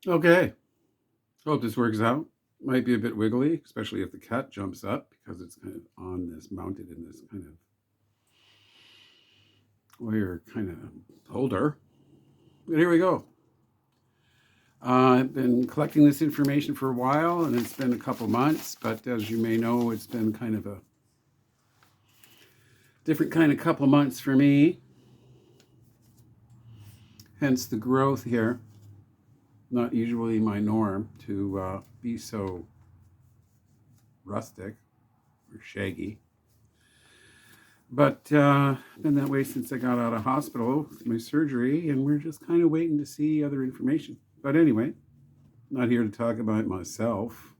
Okay, hope this works out. Might be a bit wiggly, especially if the cat jumps up because it's kind of on this, mounted in this kind of wire kind of holder. But here we go. I've been collecting this information for a while, and it's been a couple months, but as you may know, it's been kind of a different kind of couple months for me, hence the growth here. Not usually my norm to be so rustic or shaggy. But been that way since I got out of hospital with my surgery, and we're just kind of waiting to see other information. But anyway, not here to talk about myself.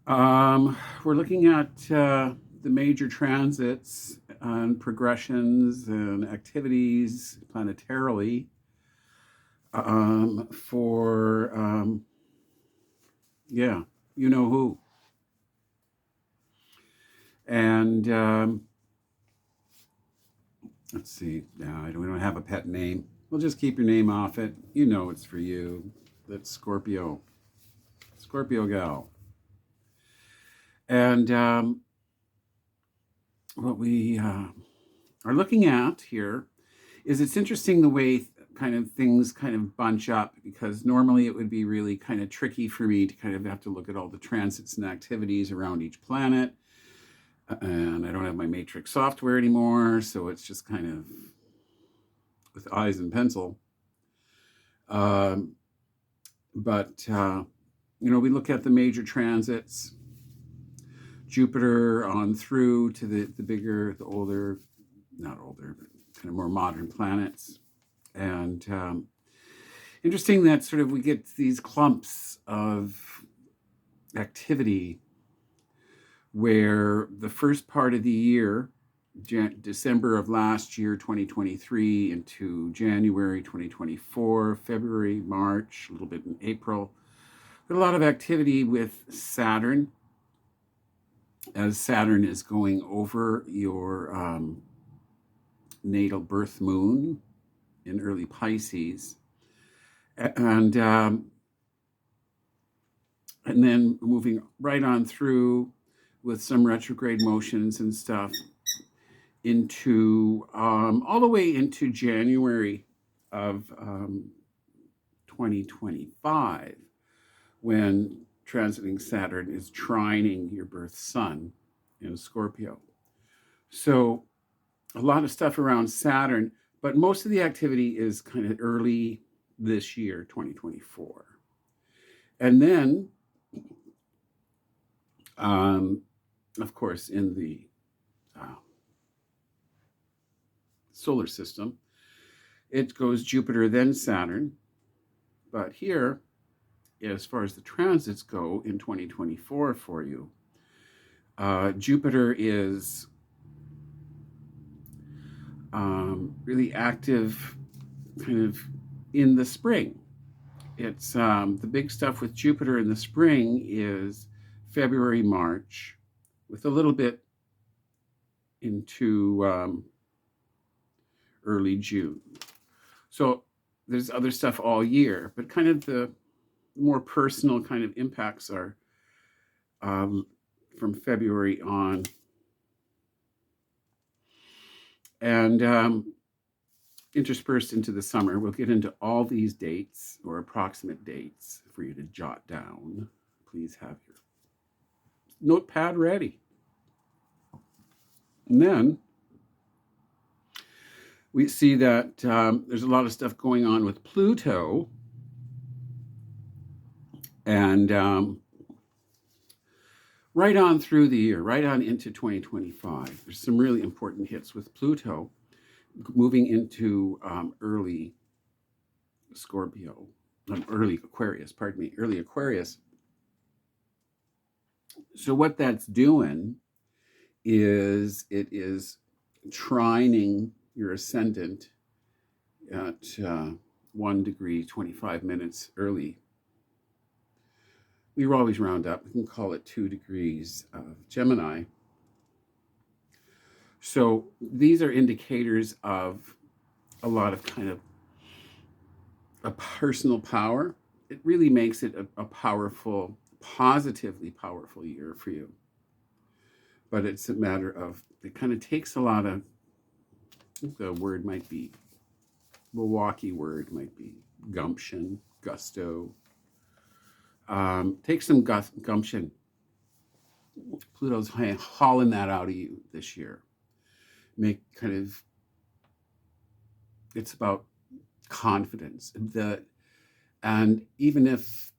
We're looking at the major transits and progressions and activities planetarily for, yeah, you know who. And let's see. No, we don't have a pet name. We'll just keep your name off it. You know it's for you. That's Scorpio. Scorpio gal. And what we are looking at here is it's interesting the way kind of things kind of bunch up, because normally it would be really kind of tricky for me to kind of have to look at all the transits and activities around each planet. And I don't have my matrix software anymore, so it's just kind of with eyes and pencil. But we look at the major transits, Jupiter on through to the bigger, the older, not older, but kind of more modern planets. And interesting that sort of we get these clumps of activity where the first part of the year, December of last year, 2023, into January 2024, February, March, a little bit in April, a lot of activity with Saturn, as Saturn is going over your natal birth moon in early Pisces. And then moving right on through with some retrograde motions and stuff into all the way into January of 2025, when transiting Saturn is trining your birth sun in Scorpio. So a lot of stuff around Saturn, but most of the activity is kind of early this year, 2024. And then, of course, in the solar system, it goes Jupiter, then Saturn. But here, as far as the transits go in 2024 for you, Jupiter is really active kind of in the spring. It's the big stuff with Jupiter in the spring is February, March, with a little bit into early June. So there's other stuff all year, but kind of the more personal kind of impacts are from February on. And interspersed into the summer, we'll get into all these dates or approximate dates for you to jot down. Please have your notepad ready. And then we see that there's a lot of stuff going on with Pluto. And right on through the year, right on into 2025, there's some really important hits with Pluto moving into early Scorpio, early Aquarius. So what that's doing is it is trining your ascendant at 1 degree 25 minutes early. We always round up. We can call it 2 degrees of Gemini. So these are indicators of a lot of kind of a personal power, it really makes it a powerful, positively powerful year for you. But it's a matter of, it kind of takes a lot of, the word might be, Milwaukee word might be gumption, gusto. Take some gumption. Pluto's hauling that out of you this year. Make kind of, it's about confidence. And even if,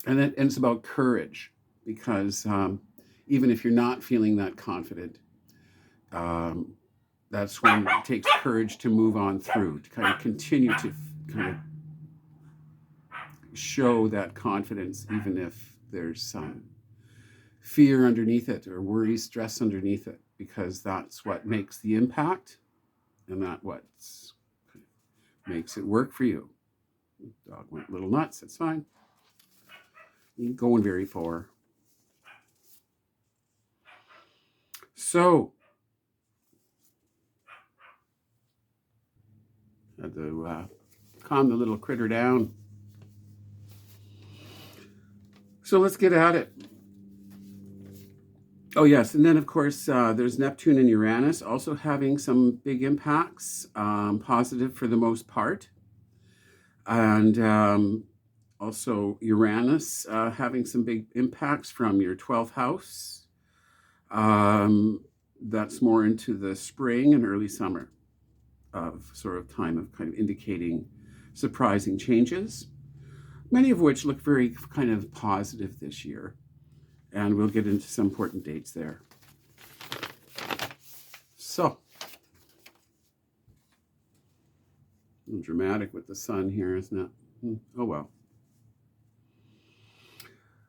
and it's about courage, because even if you're not feeling that confident, that's when it takes courage to move on through, to kind of continue to kind of show that confidence, even if there's some fear underneath it or worry, stress underneath it, because that's what makes the impact, and that what makes it work for you. Dog went a little nuts. That's fine. You ain't going very far. So, had to calm the little critter down. So let's get at it. Oh, yes. And then, of course, there's Neptune and Uranus also having some big impacts, positive for the most part. And also Uranus having some big impacts from your 12th house. That's more into the spring and early summer of sort of time of kind of indicating surprising changes, many of which look very kind of positive this year. And we'll get into some important dates there. So, a little dramatic with the sun here, isn't it? Oh, well.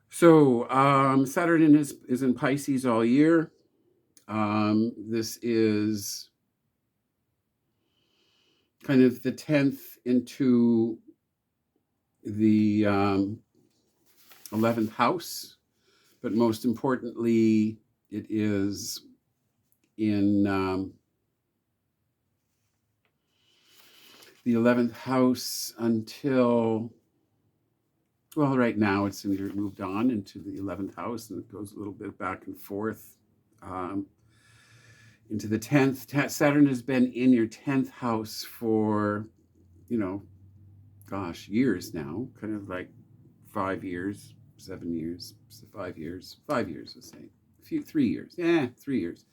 So, Saturn is in Pisces all year. This is kind of the 10th into the 11th house. But most importantly, it is in the 11th house until, well, right now it's moved on into the 11th house, and it goes a little bit back and forth into the 10th. Saturn has been in your 10th house for, years now, kind of like 5 years. 7 years, 5 years, let's say, 3 years. 3 years.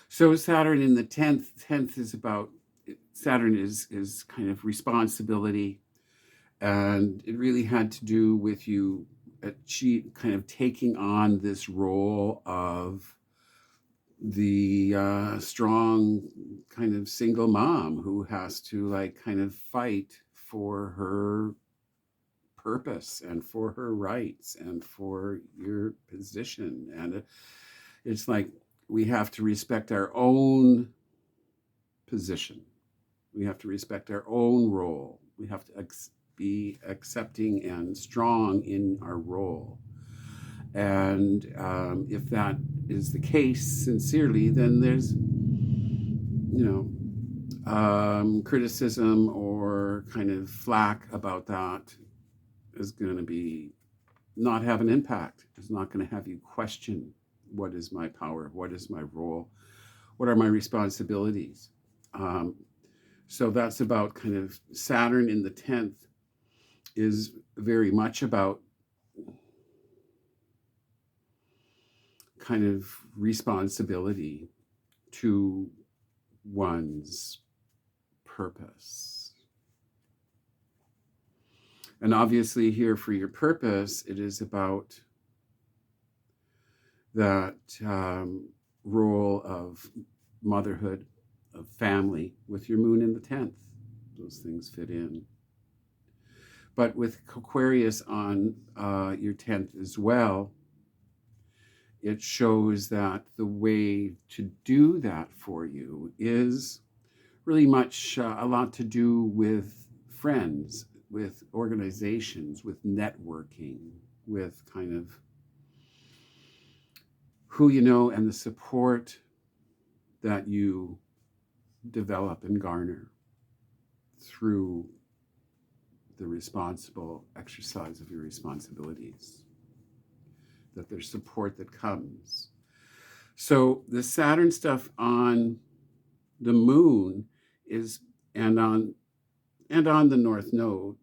So Saturn in the 10th is about, Saturn is kind of responsibility. And it really had to do with you kind of taking on this role of the strong kind of single mom who has to kind of fight for her purpose and for her rights and for your position. And it's like we have to respect our own position. We have to respect our own role. We have to be accepting and strong in our role. And if that is the case sincerely, then there's criticism or kind of flack about that is going to be not have an impact. It's not going to have you question, what is my power? What is my role? What are my responsibilities? So that's about kind of Saturn in the 10th is very much about kind of responsibility to one's purpose. And obviously here for your purpose, it is about that role of motherhood, of family, with your moon in the 10th. Those things fit in. But with Aquarius on your 10th as well, it shows that the way to do that for you is really much a lot to do with friends, with organizations, with networking, with kind of who you know and the support that you develop and garner through the responsible exercise of your responsibilities, that there's support that comes. So the Saturn stuff on the moon is, and on the North Node,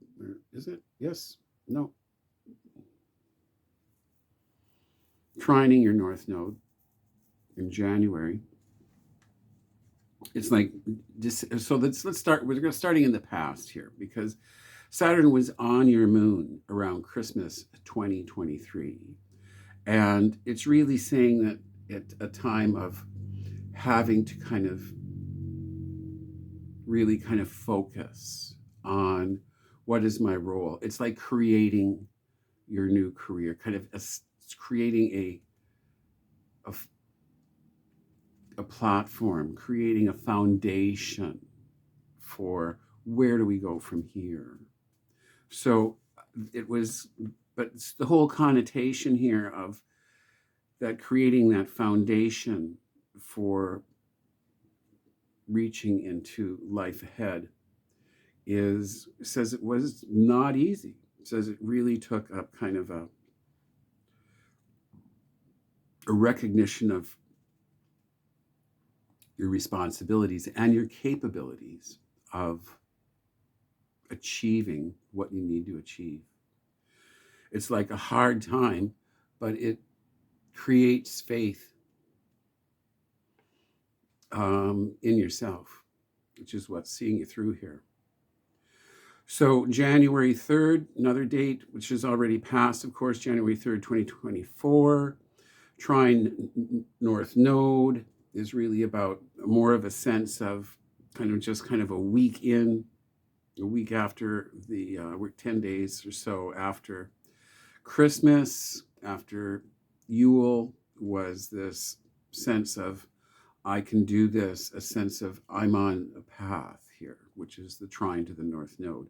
is it? Yes, no. Trining your North Node in January. It's like this. So let's start. We're starting in the past here, because Saturn was on your moon around Christmas 2023, and it's really saying that at a time of having to kind of really kind of focus on what is my role. It's like creating your new career, kind of creating a platform, creating a foundation for where do we go from here. So it was, but it's the whole connotation here of that, creating that foundation for reaching into life ahead says it was not easy. It says it really took up kind of a recognition of your responsibilities and your capabilities of achieving what you need to achieve. It's like a hard time, but it creates faith in yourself, which is what's seeing you through here. So January 3rd, another date, which has already passed, of course, January 3rd, 2024, trine North Node is really about more of a sense of kind of a week after we're 10 days or so after Christmas, after Yule, was this sense of, I can do this, a sense of I'm on a path here, which is the trine to the North Node.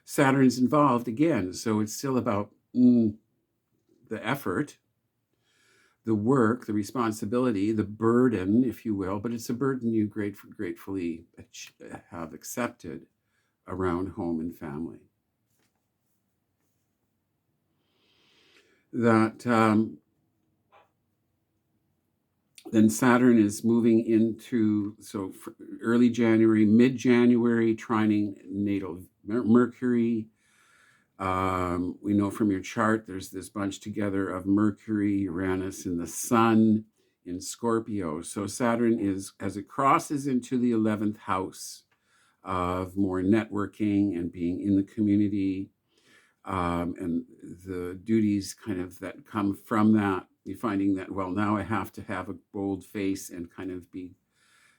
Saturn's involved again, so it's still about the effort, the work, the responsibility, the burden, if you will, but it's a burden you gratefully have accepted around home and family. That then Saturn is moving into, so early January, mid-January, trining natal Mercury. We know from your chart, there's this bunch together of Mercury, Uranus, and the Sun in Scorpio. So Saturn is, as it crosses into the 11th house of more networking and being in the community, and the duties kind of that come from that, you're finding that, well, now I have to have a bold face and kind of be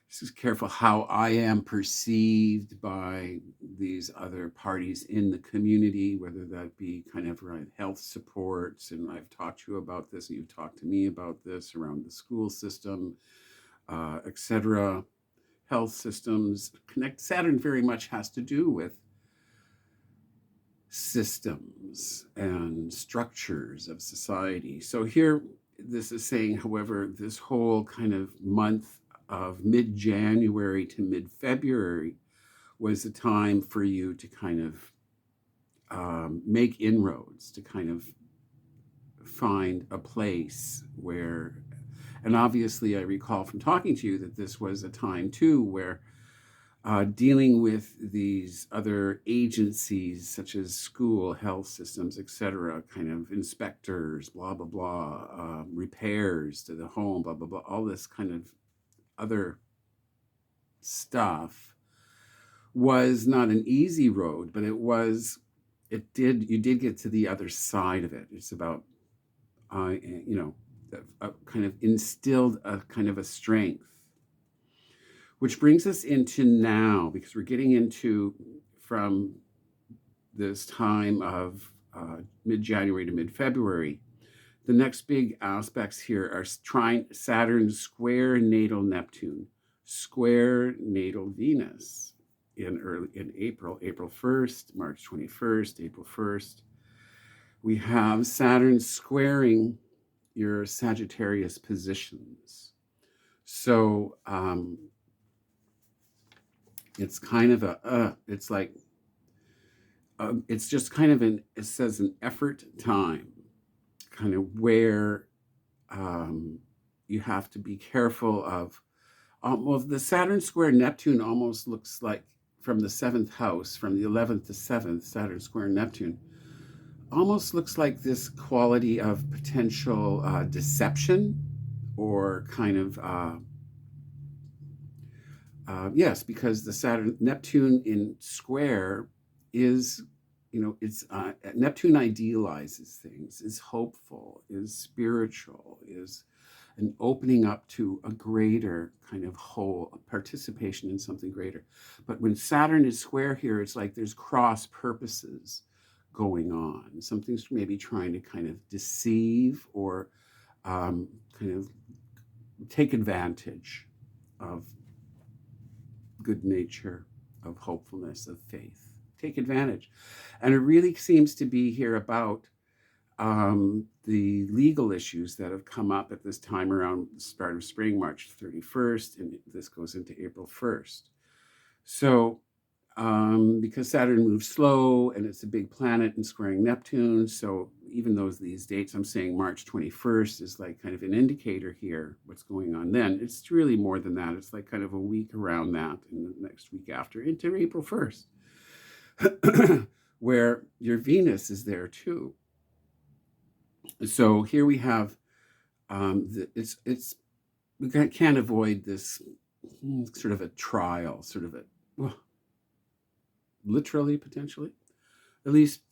just careful how I am perceived by these other parties in the community, whether that be kind of around health supports, and I've talked to you about this, and you've talked to me about this, around the school system, etc. Health systems. Saturn very much has to do with systems and structures of society. So here, this is saying, however, this whole kind of month of mid-January to mid-February was a time for you to kind of make inroads, to kind of find a place where, and obviously I recall from talking to you that this was a time too where dealing with these other agencies such as school, health systems, etc., kind of inspectors, blah, blah, blah, repairs to the home, blah, blah, blah, all this kind of other stuff was not an easy road, but you did get to the other side of it. It's about, kind of instilled a kind of a strength. Which brings us into now, because we're getting into, from this time of mid-January to mid-February, the next big aspects here are Saturn square natal Neptune, square natal Venus in April 1st, March 21st, April 1st. We have Saturn squaring your Sagittarius positions. So, it's kind of it's like it's just kind of it says an effort time, kind of where um, you have to be careful of. Well, the Saturn square Neptune almost looks like from the seventh house, from the 11th to 7th, Saturn square Neptune, almost looks like this quality of potential deception or kind of, yes, because the Saturn Neptune in square is, it's Neptune idealizes things, is hopeful, is spiritual, is an opening up to a greater kind of whole, a participation in something greater. But when Saturn is square here, it's like there's cross purposes going on. Something's maybe trying to kind of deceive or kind of take advantage of good nature, of hopefulness, of faith. Take advantage. And it really seems to be here about the legal issues that have come up at this time around the start of spring, March 31st, and this goes into April 1st. So, because Saturn moves slow and it's a big planet and squaring Neptune, so even though these dates I'm saying March 21st is like kind of an indicator here, what's going on then, it's really more than that. It's like kind of a week around that and the next week after into April 1st, where your Venus is there too. So here we have we can't avoid this sort of a trial, sort of a well, literally potentially, at least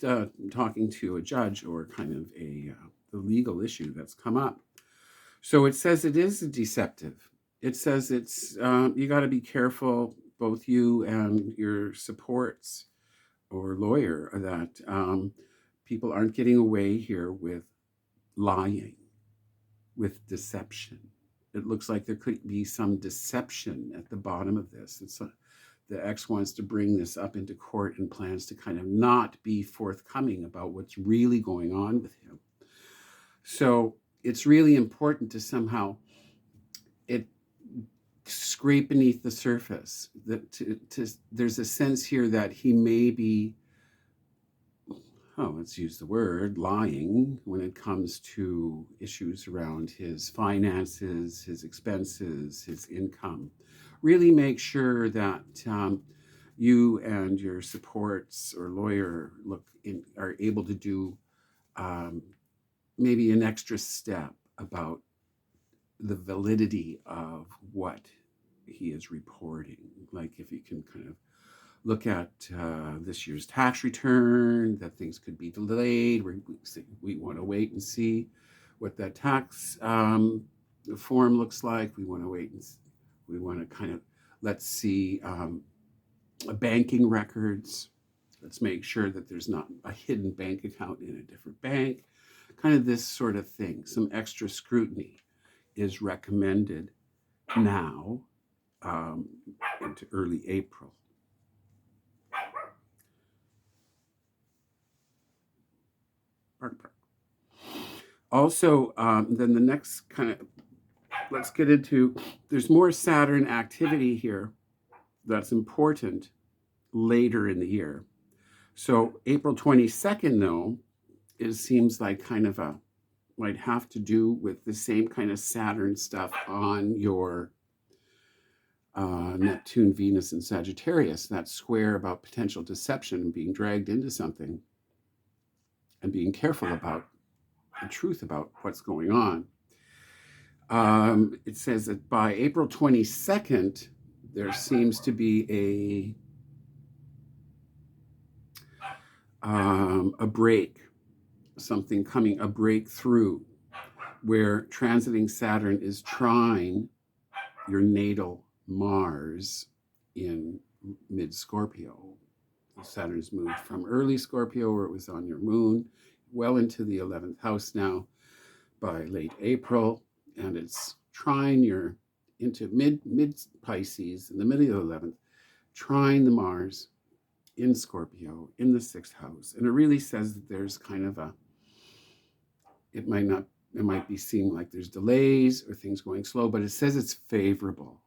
talking to a judge or kind of the legal issue that's come up. So it says it is deceptive. It says it's you got to be careful, both you and your supports or lawyer, that people aren't getting away here with lying, with deception. It looks like there could be some deception at the bottom of this. The ex wants to bring this up into court and plans to kind of not be forthcoming about what's really going on with him. So it's really important to somehow scrape beneath the surface. There's a sense here that he may be, let's use the word, lying when it comes to issues around his finances, his expenses, his income. Really make sure that you and your supports or lawyer are able to do maybe an extra step about the validity of what he is reporting. Like if you can kind of look at this year's tax return, that things could be delayed. We want to wait and see what that tax form looks like. We want to wait and we want to kind of, let's see banking records. Let's make sure that there's not a hidden bank account in a different bank. Kind of this sort of thing. Some extra scrutiny is recommended now into early April. Also, then the next kind of, let's get into, there's more Saturn activity here that's important later in the year. So April 22nd, though, seems like kind of might have to do with the same kind of Saturn stuff on your Neptune, Venus, and Sagittarius, that square about potential deception and being dragged into something and being careful about the truth about what's going on. It says that by April 22nd, there seems to be a break, something coming, a breakthrough, where transiting Saturn is trine your natal Mars in mid-Scorpio. Saturn's moved from early Scorpio, where it was on your moon, well into the 11th house now by late April, and it's trine your into mid Pisces in the middle of the 11th, trine the Mars in Scorpio in the 6th house. And it really says that there's kind of it might be seeming like there's delays or things going slow, but it says it's favorable.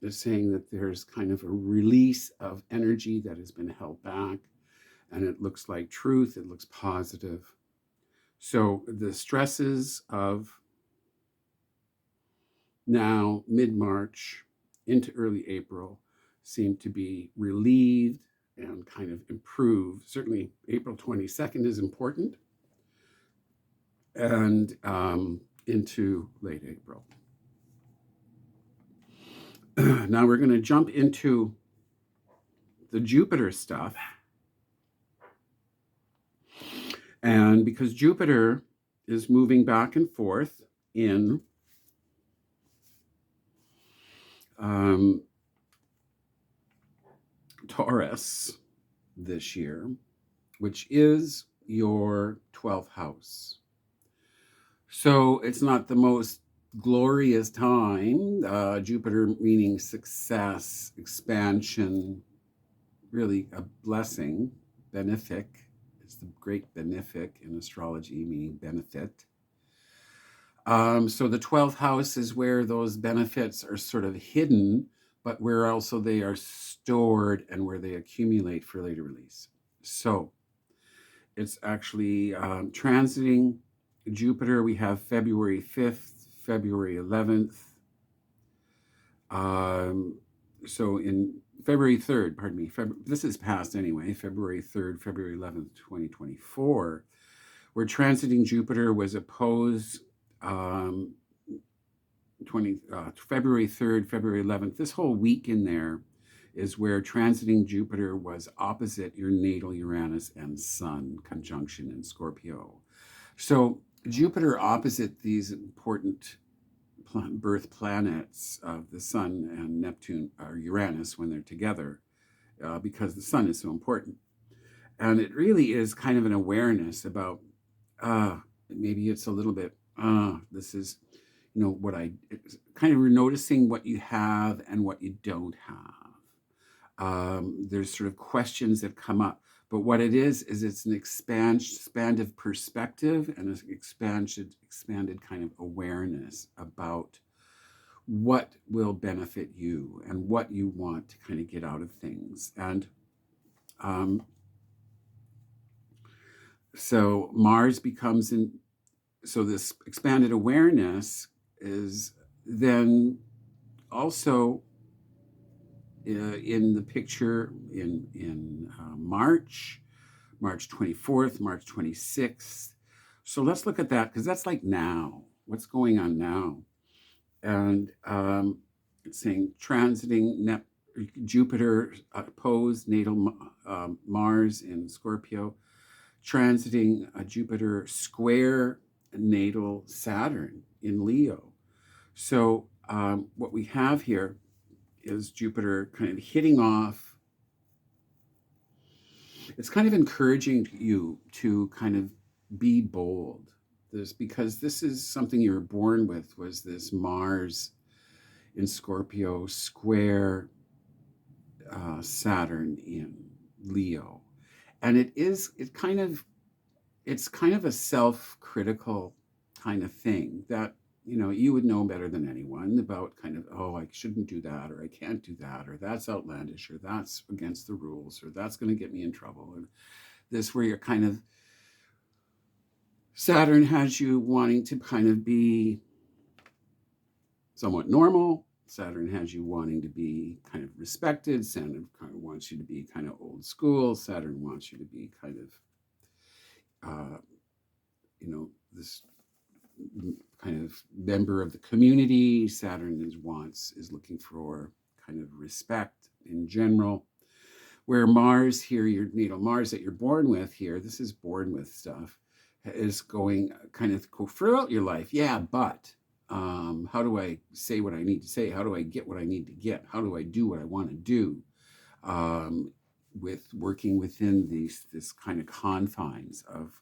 They're saying that there's kind of a release of energy that has been held back, and it looks like truth, it looks positive. So the stresses of now mid-March into early April seem to be relieved and kind of improved. Certainly April 22nd is important, and into late April. Now we're going to jump into the Jupiter stuff. And because Jupiter is moving back and forth in Taurus this year, which is your 12th house. So it's not the most glorious time. Jupiter meaning success, expansion, really a blessing, benefic. It's the great benefic in astrology, meaning benefit. So the 12th house is where those benefits are sort of hidden, but where also they are stored and where they accumulate for later release. So it's actually transiting Jupiter. We have February 5th, February 11th. So in February 3rd, pardon me, this is past anyway, February 3rd, February 11th, 2024, where transiting Jupiter was opposed February 3rd, February 11th. This whole week in there is where transiting Jupiter was opposite your natal Uranus and Sun conjunction in Scorpio. So Jupiter opposite these important birth planets of the Sun and Neptune or Uranus when they're together, because the Sun is so important. And it really is kind of an awareness about, maybe it's a little bit, this is, what kind of noticing what you have and what you don't have. There's sort of questions that come up, but what it is it's an expanded perspective and an expanded kind of awareness about what will benefit you and what you want to kind of get out of things. And so Mars becomes so this expanded awareness is then also in the picture in March 24th, March 26th. So let's look at that, because that's like now. What's going on now? And it's saying transiting Jupiter opposed natal Mars in Scorpio, transiting Jupiter square natal Saturn in Leo. So what we have here is Jupiter kind of hitting off. It's kind of encouraging you to kind of be bold. Because this is something you were born with, was this Mars in Scorpio square Saturn in Leo. And it's kind of a self-critical kind of thing that, you would know better than anyone about kind of, I shouldn't do that, or I can't do that, or that's outlandish, or that's against the rules, or that's going to get me in trouble. And this where you're kind of, Saturn has you wanting to kind of be somewhat normal. Saturn has you wanting to be kind of respected. Saturn kind of wants you to be kind of old school. Saturn wants you to be kind of, this kind of member of the community. Saturn is looking for kind of respect in general. Where Mars here, your natal Mars that you're born with here, this is born with stuff, is going kind of go throughout your life. Yeah, but how do I say what I need to say? How do I get what I need to get? How do I do what I want to do? With working within this kind of confines of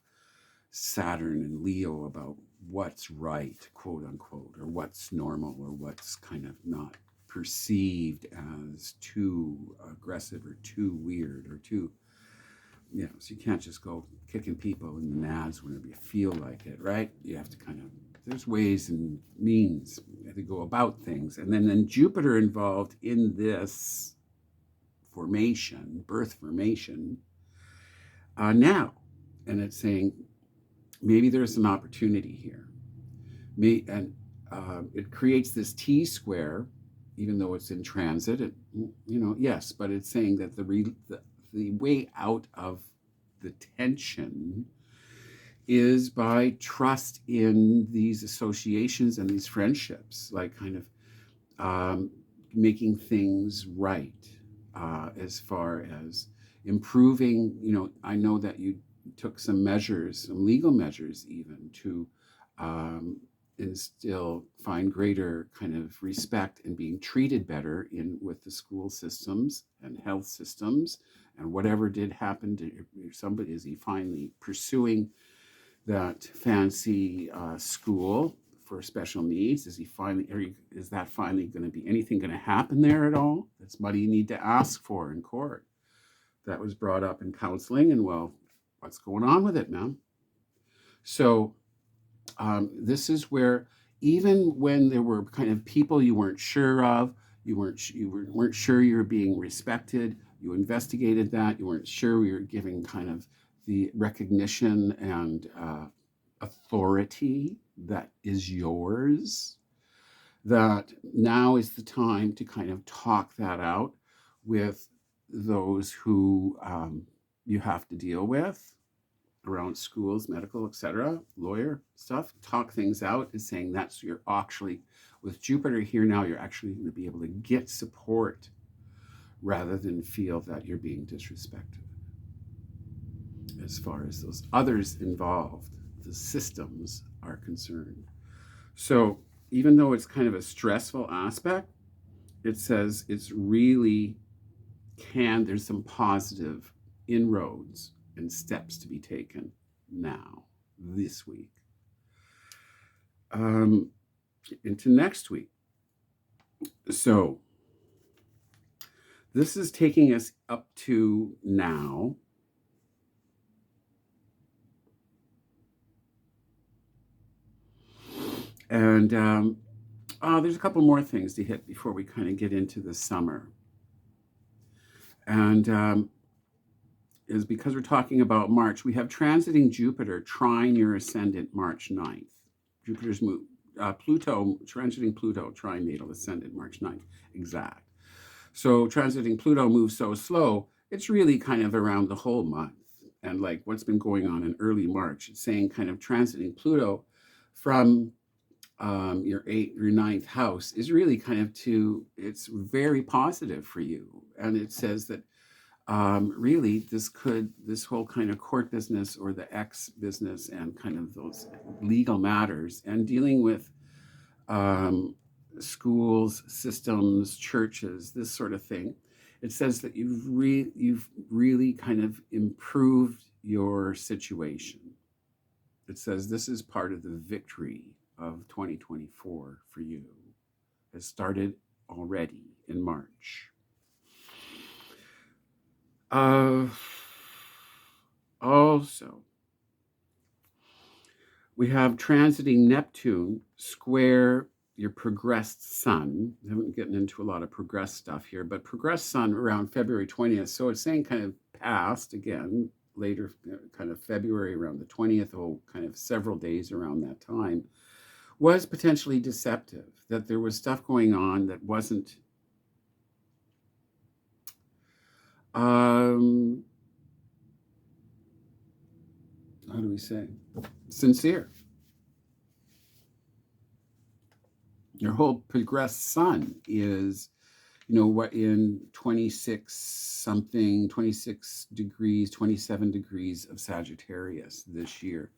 Saturn and Leo about what's right, quote unquote, or what's normal, or what's kind of not perceived as too aggressive or too weird or too, so you can't just go kicking people in the nads whenever you feel like it, right? You have to kind of, there's ways and means to go about things. And then Jupiter involved in this formation, birth formation, now. And it's saying maybe there's an opportunity here. And it creates this T square, even though it's in transit. Yes, but it's saying that the way out of the tension is by trust in these associations and these friendships, like kind of making things right, as far as improving. I know that you took some measures, some legal measures even, to find greater kind of respect and being treated better with the school systems and health systems. And whatever did happen to somebody, is he finally pursuing that fancy school for special needs? Is that finally going to be anything going to happen there at all? That's money you need to ask for in court. That was brought up in counseling, and well, what's going on with it, man? So this is where, even when there were kind of people you weren't sure of, you weren't sure you were being respected, you investigated that, you weren't sure you were giving kind of the recognition and authority that is yours, that now is the time to kind of talk that out with those who you have to deal with around schools, medical, etc., lawyer stuff. Talk things out, is saying that's you're actually, with Jupiter here now, you're actually going to be able to get support rather than feel that you're being disrespected. As far as those others involved, the systems, are concerned. So even though it's kind of a stressful aspect, it says it's really there's some positive inroads and steps to be taken now, this week. Into next week. So this is taking us up to now. And there's a couple more things to hit before we kind of get into the summer. And is because we're talking about March, we have transiting Jupiter trine your ascendant March 9th. Jupiter's move, Pluto, transiting Pluto, trine natal ascendant March 9th, exact. So transiting Pluto moves so slow, it's really kind of around the whole month. And like what's been going on in early March, it's saying kind of transiting Pluto from your ninth house is really kind of it's very positive for you. And it says that really this whole kind of court business, or the X business, and kind of those legal matters, and dealing with schools, systems, churches, this sort of thing. It says that you've really kind of improved your situation. It says this is part of the victory of 2024 for you. It started already in March. Also, we have transiting Neptune square your progressed sun. I haven't gotten into a lot of progressed stuff here, but progressed sun around February 20th. So it's saying kind of past again, later, kind of February around the 20th, kind of several days around that time, was potentially deceptive, that there was stuff going on that wasn't how do we say, sincere. Your whole progressed sun is, what, in 26 degrees, 27 degrees of Sagittarius this year.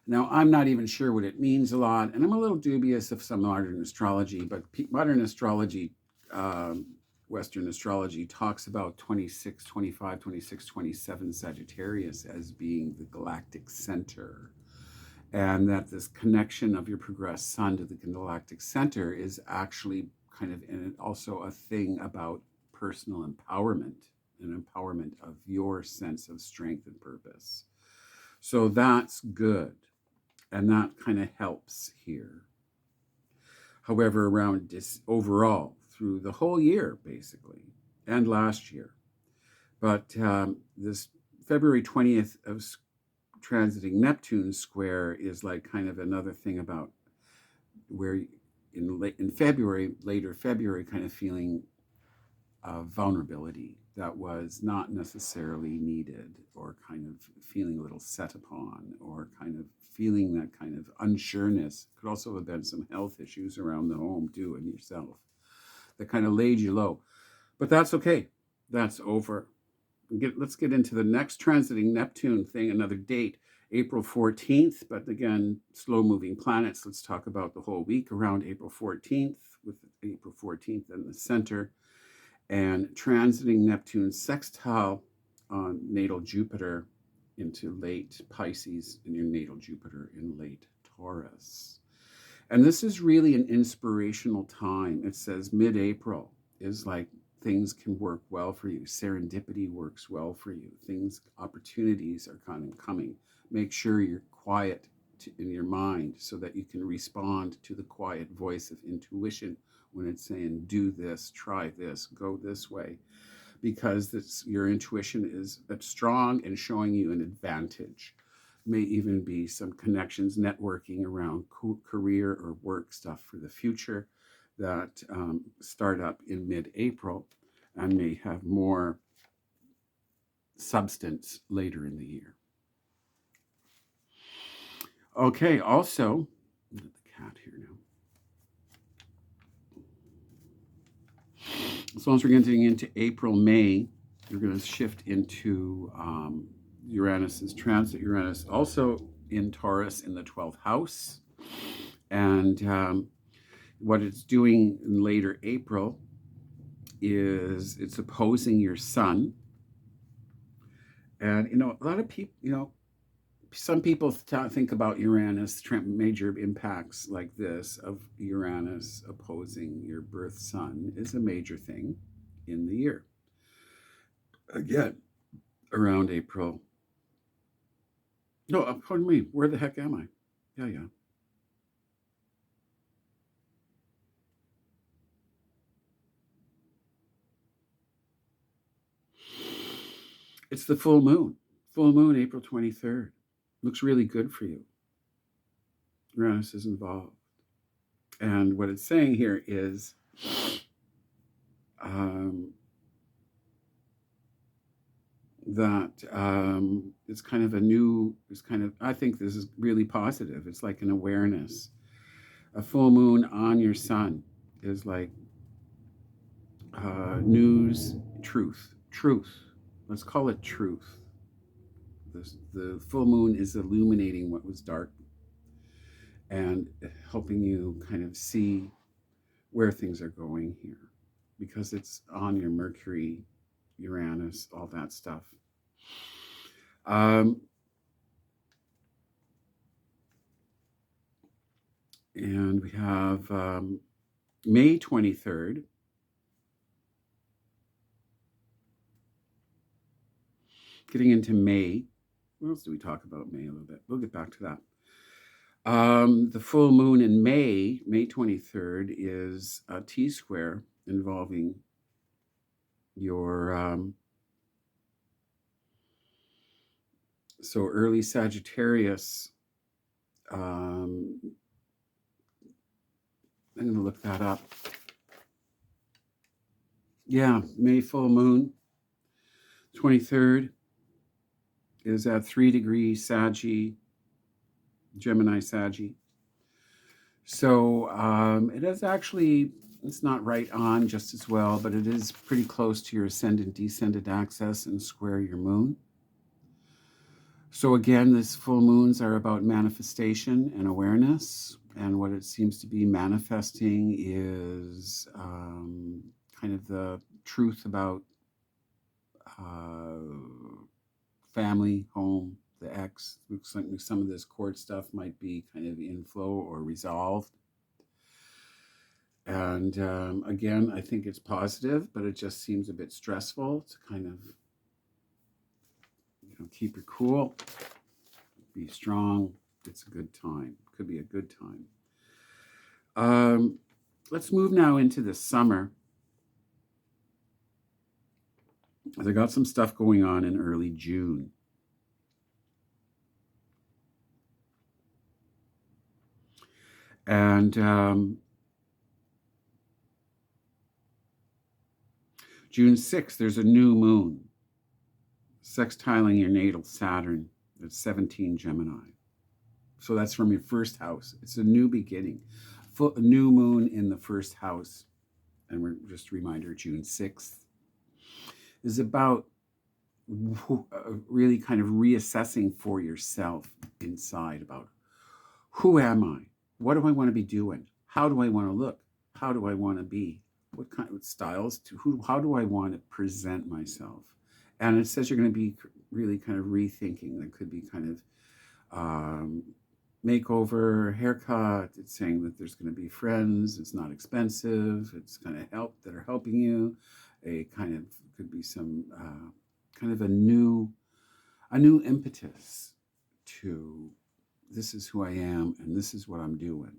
Now, I'm not even sure what it means a lot, and I'm a little dubious of some modern astrology, but modern astrology, Western astrology, talks about 26, 25, 26, 27 Sagittarius as being the galactic center. And that this connection of your progressed sun to the galactic center is actually kind of, and also a thing about personal empowerment, and empowerment of your sense of strength and purpose. So that's good. And that kind of helps here. However, around this overall, through the whole year, basically, and last year. But this February 20th of transiting Neptune square is like kind of another thing about where in February, later February, kind of feeling vulnerability that was not necessarily needed, or kind of feeling a little set upon, or kind of feeling that kind of unsureness. Could also have been some health issues around the home too, and yourself, that kind of laid you low. But that's okay. That's over. Let's get into the next transiting Neptune thing, another date, April 14th. But again, slow moving planets. Let's talk about the whole week around April 14th, with April 14th in the center, and transiting Neptune sextile on natal Jupiter into late Pisces, and your natal Jupiter in late Taurus. And this is really an inspirational time. It says mid-April is like things can work well for you. Serendipity works well for you. Opportunities are kind of coming. Make sure you're quiet in your mind so that you can respond to the quiet voice of intuition when it's saying, do this, try this, go this way, because your intuition is strong and showing you an advantage. May even be some connections, networking around career or work stuff for the future that start up in mid-April and may have more substance later in the year. Okay, also, the cat here now. As long as we're getting into April, May, we're going to shift into Uranus's transit. Uranus also in Taurus in the 12th house. And what it's doing in later April is it's opposing your sun. And, a lot of people, some people think about Uranus, major impacts like this of Uranus opposing your birth sun is a major thing in the year. Again, around April. No, pardon me. Where the heck am I? Yeah. It's the full moon. Full moon, April 23rd. Looks really good for you. Uranus is involved. And what it's saying here is that it's kind of I think this is really positive. It's like an awareness. A full moon on your sun is like news, truth. Let's call it truth. The full moon is illuminating what was dark and helping you kind of see where things are going here, because it's on your Mercury, Uranus, all that stuff. And we have May 23rd. Getting into May. What else do we talk about May a little bit? We'll get back to that. The full moon in May 23rd, is a T-square involving your so early Sagittarius. I'm going to look that up. Yeah, May full moon 23rd is at 3 degrees Saggy, Gemini Saggy. So it is actually, it's not right on just as well, but it is pretty close to your ascendant descendant axis and square your moon. So again, these full moons are about manifestation and awareness. And what it seems to be manifesting is kind of the truth about family, home, the ex. Looks like some of this court stuff might be kind of in flow or resolved. And again, I think it's positive, but it just seems a bit stressful to kind of, keep your cool, be strong. It's a good time. Could be a good time. Let's move now into the summer. I got some stuff going on in early June. And June 6th, there's a new moon sextiling your natal Saturn at 17 Gemini. So that's from your first house. It's a new beginning. A new moon in the first house. And we're just a reminder, June 6th is about really kind of reassessing for yourself inside about who am I? What do I want to be doing? How do I want to look? How do I want to be? What kind of styles? How do I want to present myself? And it says you're going to be really kind of rethinking. That could be kind of makeover, haircut. It's saying that there's going to be friends. It's not expensive. It's kind of help that are helping you. A kind of could be some kind of a new impetus to this is who I am and this is what I'm doing.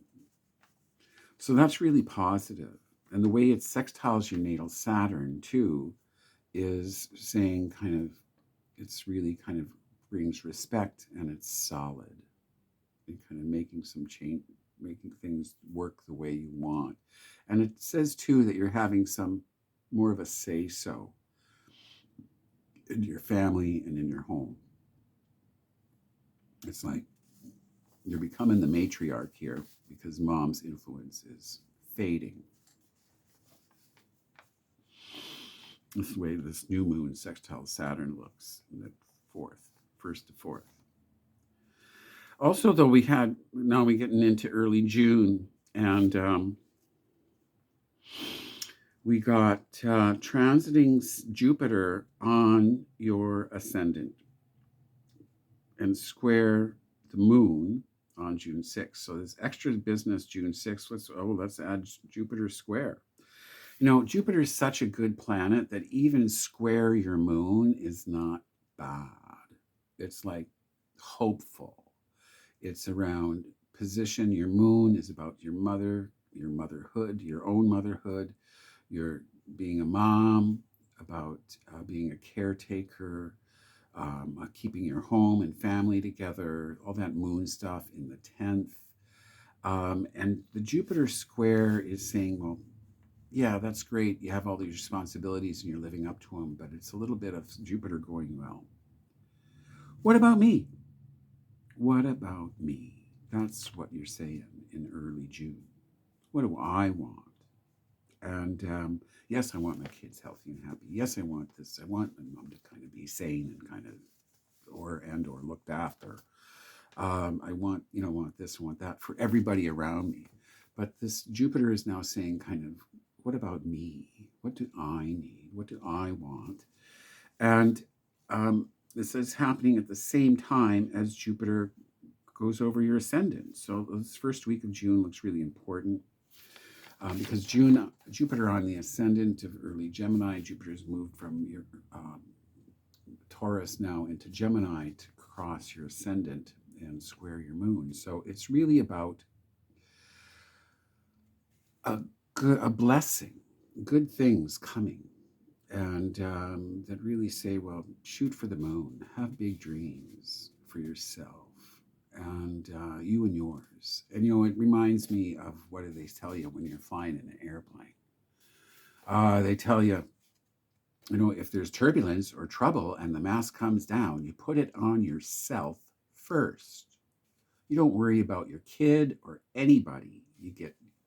So that's really positive. And the way it sextiles your natal Saturn too is saying kind of it's really kind of brings respect and it's solid and kind of making some change, making things work the way you want. And it says too that you're having some more of a say so in your family and in your home. It's like you're becoming the matriarch here because mom's influence is fading. This is the way this new moon sextile Saturn looks in the first to fourth. Also, though, now we're getting into early June, and we got transiting Jupiter on your ascendant and square the moon on June 6th. So there's extra business June 6th. Let's add Jupiter square. You know, Jupiter is such a good planet that even square your moon is not bad. It's like hopeful. It's around position. Your moon is about your mother, your motherhood, your own motherhood, your being a mom, about being a caretaker, keeping your home and family together, all that moon stuff in the 10th. And the Jupiter square is saying, well, yeah, that's great. You have all these responsibilities and you're living up to them, but it's a little bit of Jupiter going, well, what about me? What about me? That's what you're saying in early June. What do I want? And yes, I want my kids healthy and happy. Yes, I want this. I want my mom to kind of be sane and kind of, or looked after. I want this, I want that for everybody around me. But this Jupiter is now saying kind of, what about me? What do I need? What do I want? And this is happening at the same time as Jupiter goes over your ascendant. So this first week of June looks really important because Jupiter on the ascendant of early Gemini, Jupiter's moved from your Taurus now into Gemini to cross your ascendant and square your moon. So it's really about a blessing, good things coming, and that really say, well, shoot for the moon, have big dreams for yourself and you and yours. And, it reminds me of what do they tell you when you're flying in an airplane? They tell you, if there's turbulence or trouble and the mask comes down, you put it on yourself first. You don't worry about your kid or anybody.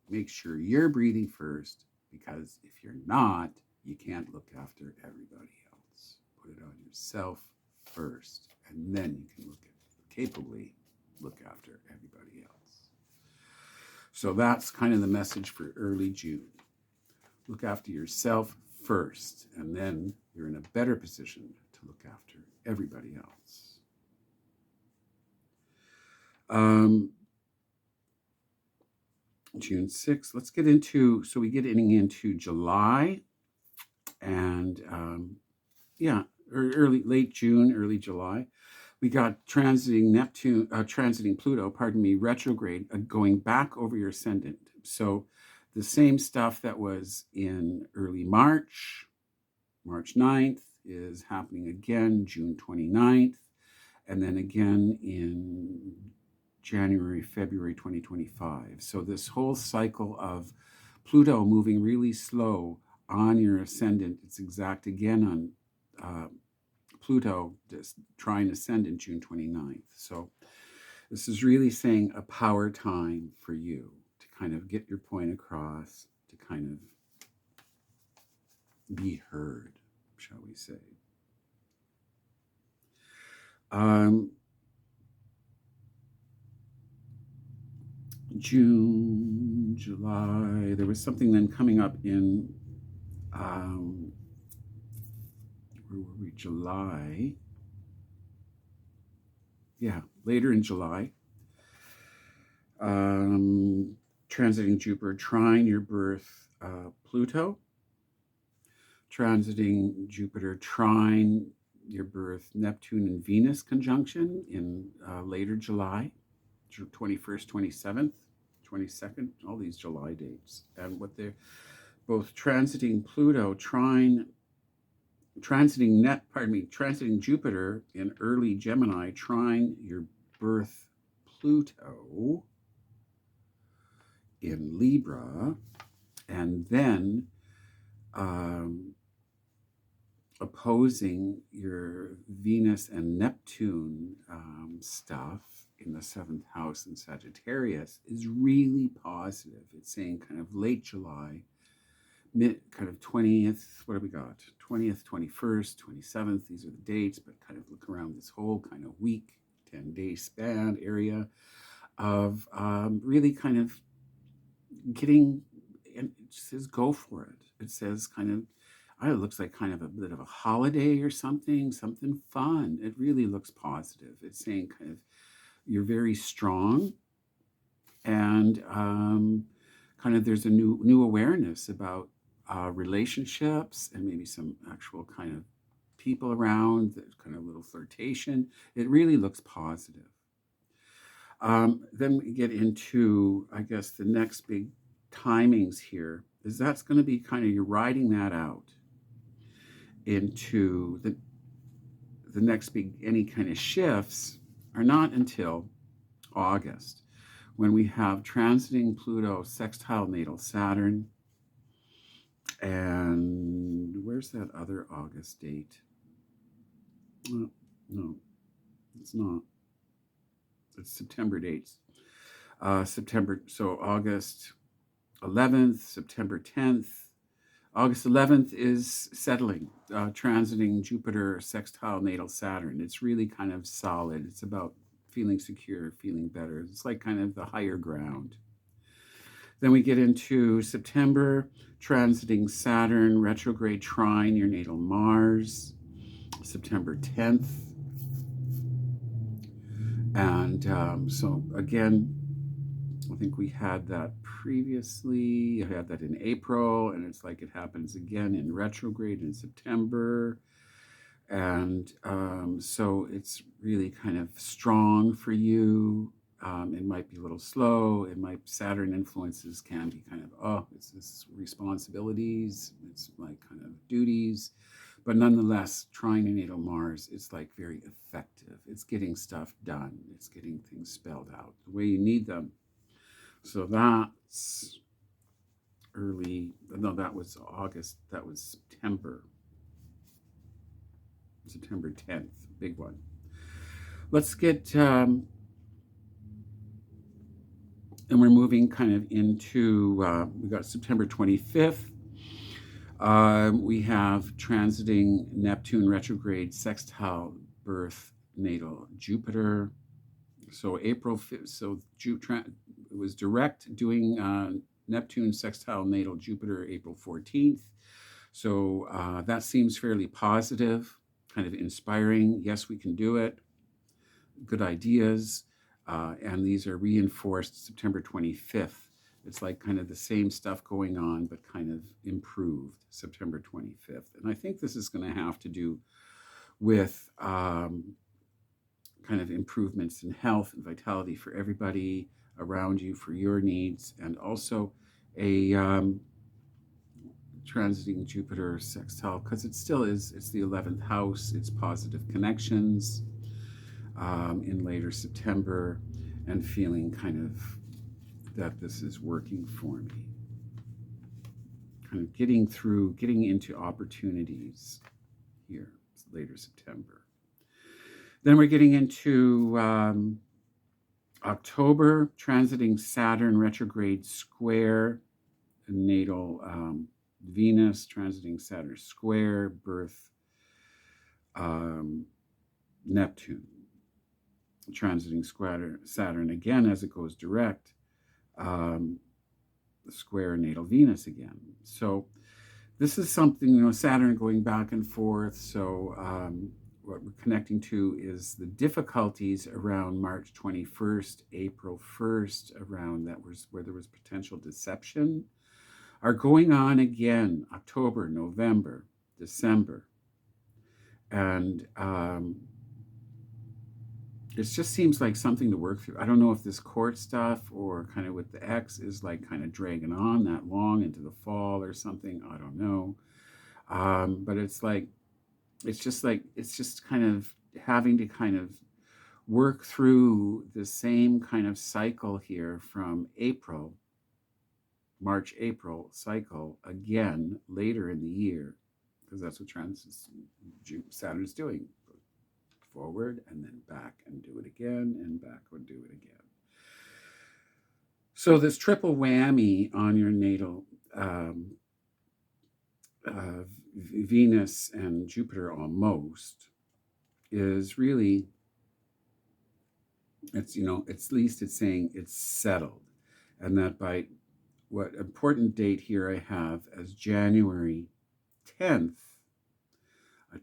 Make sure you're breathing first, because if you're not, you can't look after everybody else. Put it on yourself first, and then you can capably look after everybody else. So that's kind of the message for early June. Look after yourself first, and then you're in a better position to look after everybody else. June 6th. Let's get into, we get into July, and late June, early July. We got transiting Pluto, retrograde, going back over your ascendant. So the same stuff that was in early March 9th, is happening again June 29th, and then again in January, February 2025. So this whole cycle of Pluto moving really slow on your ascendant, it's exact again on Pluto just trying ascendant June 29th. So this is really saying a power time for you to kind of get your point across, to kind of be heard, shall we say. June, July, there was something then coming up in, where were we, July? Yeah, later in July. Transiting Jupiter, trine your birth, Pluto. Transiting Jupiter, trine your birth, Neptune and Venus conjunction in later July, 21st, 27th, 22nd, all these July dates. And what they're both transiting Pluto, transiting Jupiter in early Gemini, trine your birth Pluto in Libra, and then opposing your Venus and Neptune stuff in the 7th house in Sagittarius is really positive. It's saying kind of late July, kind of 20th, what have we got? 20th, 21st, 27th, these are the dates, but kind of look around this whole kind of week, 10-day span area of really kind of getting, and it says go for it. It says kind of, it looks like kind of a bit of a holiday or something fun. It really looks positive. It's saying kind of you're very strong, and kind of there's a new awareness about relationships and maybe some actual kind of people around, that kind of little flirtation. It really looks positive. Then we get into, I guess, the next big timings here is that's going to be kind of, you're riding that out into the next big, any kind of shifts are not until August, when we have transiting Pluto, sextile natal Saturn. And where's that other August date? Oh, no, it's not. It's September dates. September, so August 11th, September 10th. August 11th is settling, transiting Jupiter, sextile natal Saturn. It's really kind of solid. It's about feeling secure, feeling better. It's like kind of the higher ground. Then we get into September, transiting Saturn, retrograde trine your natal Mars, September 10th. And so again, I think we had that previously. I had that in April, and it's like it happens again in retrograde in September. And so it's really kind of strong for you. It might be a little slow. Saturn influences can be kind of, it's responsibilities. It's like kind of duties. But nonetheless, trine your natal Mars is like very effective. It's getting stuff done. It's getting things spelled out the way you need them. So that's early, no, that was August, that was September 10th, big one. Let's get, and we're moving kind of into, we got September 25th. We have transiting Neptune retrograde sextile birth natal Jupiter. So April 5th, so it was direct doing Neptune sextile natal Jupiter April 14th. So that seems fairly positive, kind of inspiring. Yes, we can do it. Good ideas. And these are reinforced September 25th. It's like kind of the same stuff going on, but kind of improved September 25th. And I think this is going to have to do with kind of improvements in health and vitality for everybody around you, for your needs, and also transiting Jupiter sextile, because it still is, it's the 11th house, it's positive connections in later September, and feeling kind of that this is working for me. Kind of getting into opportunities here, later September. Then we're getting into October, transiting Saturn retrograde square, natal Venus, transiting Saturn square, birth Neptune, transiting Saturn again as it goes direct, square natal Venus again. So this is something, Saturn going back and forth. So what we're connecting to is the difficulties around March 21st, April 1st, around that was where there was potential deception, are going on again, October, November, December. And it just seems like something to work through. I don't know if this court stuff or kind of with the ex is like kind of dragging on that long into the fall or something. I don't know. But it's just kind of having to kind of work through the same kind of cycle here from March, April cycle again later in the year, because that's what Saturn is doing. Forward and then back and do it again and back and do it again. So this triple whammy on your natal Venus and Jupiter almost is really, it's, at least it's saying it's settled. And that by what important date here I have as January 10th,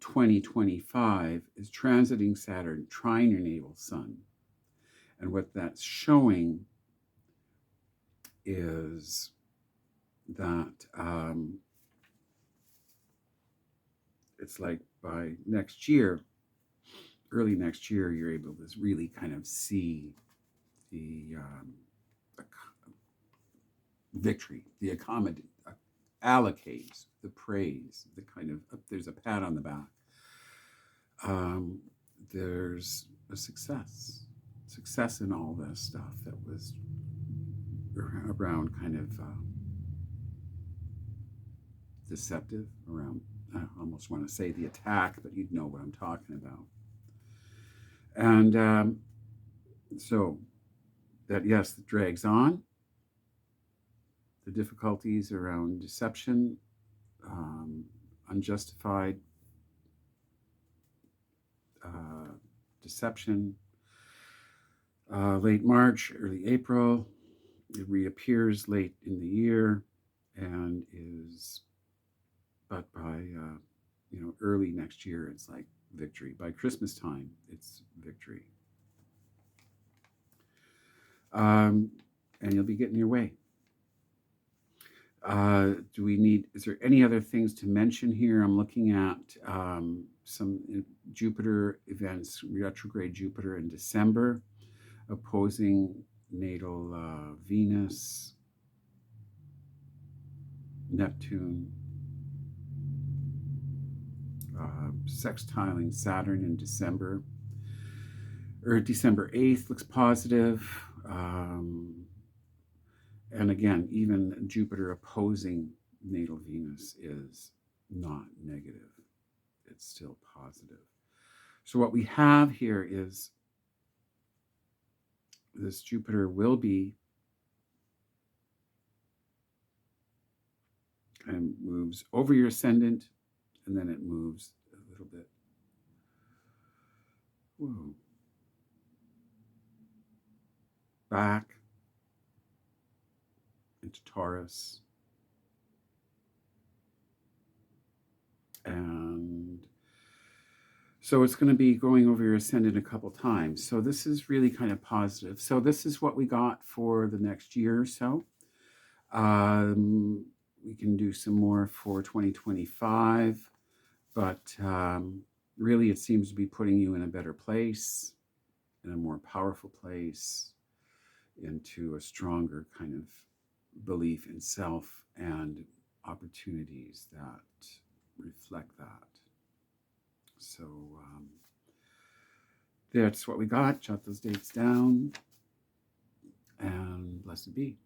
2025 is transiting Saturn, trine your natal sun. And what that's showing is that it's like by next year, early next year, you're able to really kind of see the victory, the allocate, the praise, the kind of, there's a pat on the back. There's a success in all this stuff that was around kind of deceptive, around, I almost want to say the attack, but you'd know what I'm talking about. And so that, yes, it drags on. The difficulties around deception, unjustified deception, late March, early April. It reappears late in the year and but by early next year, it's like victory. By Christmas time, it's victory. And you'll be getting your way. Is there any other things to mention here? I'm looking at some Jupiter events, retrograde Jupiter in December, opposing natal Venus, Neptune, sextiling Saturn in December, or December 8th looks positive. And again, even Jupiter opposing natal Venus is not negative. It's still positive. So what we have here is this Jupiter will be, and moves over your ascendant, and then it moves a little bit. Whoa. Back into Taurus. And so it's going to be going over your ascendant a couple times. So this is really kind of positive. So this is what we got for the next year or so. We can do some more for 2025, but really it seems to be putting you in a better place, in a more powerful place, into a stronger kind of belief in self and opportunities that reflect that. So that's what we got. Jot those dates down, and blessed be.